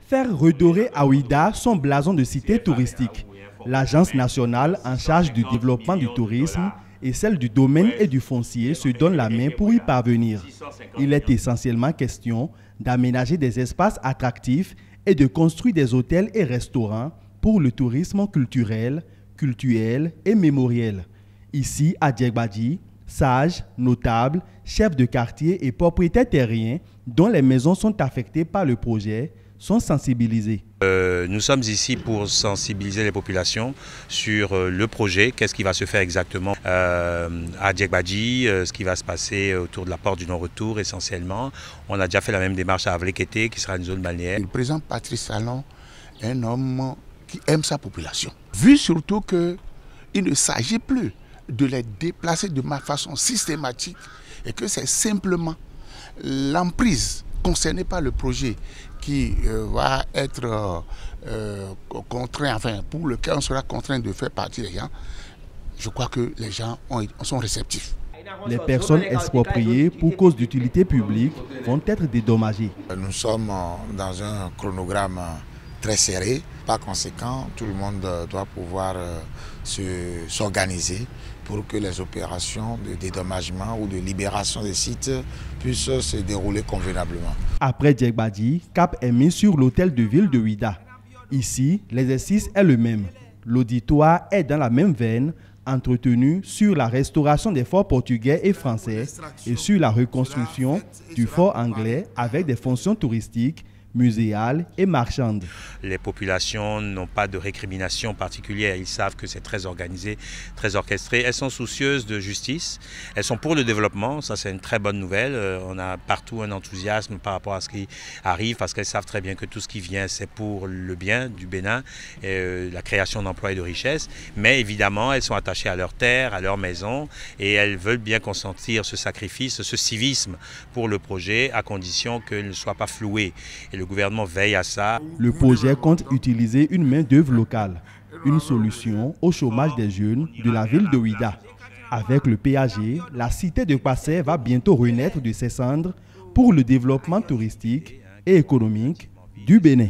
Faire redorer à Ouidah son blason de cité touristique. L'Agence nationale en charge du développement du tourisme et celle du domaine et du foncier se donnent la main pour y parvenir. Il est essentiellement question d'aménager des espaces attractifs et de construire des hôtels et restaurants pour le tourisme culturel, cultuel et mémoriel. Ici, à Diegbadji, sages, notables, chefs de quartier et propriétaires terriens dont les maisons sont affectées par le projet sont sensibilisés. Nous sommes ici pour sensibiliser les populations sur le projet, qu'est-ce qui va se faire exactement à Diegbadji, ce qui va se passer autour de la porte du non-retour essentiellement. On a déjà fait la même démarche à Avlekété, qui sera une zone balnéaire. Le président Patrice Talon est un homme qui aime sa population. Vu surtout qu'il ne s'agit plus de les déplacer de façon systématique et que c'est simplement l'emprise concernée par le projet qui va être contraint, enfin pour lequel on sera contraint de faire partie des gens, je crois que les gens sont réceptifs. Les personnes expropriées pour cause d'utilité publique vont être dédommagées. Nous sommes dans un chronogramme très serré. Par conséquent, tout le monde doit pouvoir s'organiser pour que les opérations de dédommagement ou de libération des sites puissent se dérouler convenablement. Après Diegbadji, cap est mis sur l'hôtel de ville de Ouidah. Ici, l'exercice est le même. L'auditoire est dans la même veine, entretenu sur la restauration des forts portugais et français et sur la reconstruction du fort anglais avec des fonctions touristiques, muséales et marchandes. Les populations n'ont pas de récrimination particulière, ils savent que c'est très organisé, très orchestré. Elles sont soucieuses de justice, elles sont pour le développement, ça c'est une très bonne nouvelle. On a partout un enthousiasme par rapport à ce qui arrive parce qu'elles savent très bien que tout ce qui vient c'est pour le bien du Bénin, la création d'emplois et de richesses. Mais évidemment elles sont attachées à leur terre, à leur maison et elles veulent bien consentir ce sacrifice, ce civisme pour le projet à condition qu'il ne soit pas floué. Et le gouvernement veille à ça. Le projet compte utiliser une main-d'œuvre locale, une solution au chômage des jeunes de la ville de Ouidah. Avec le PAG, la cité de Passé va bientôt renaître de ses cendres pour le développement touristique et économique du Bénin.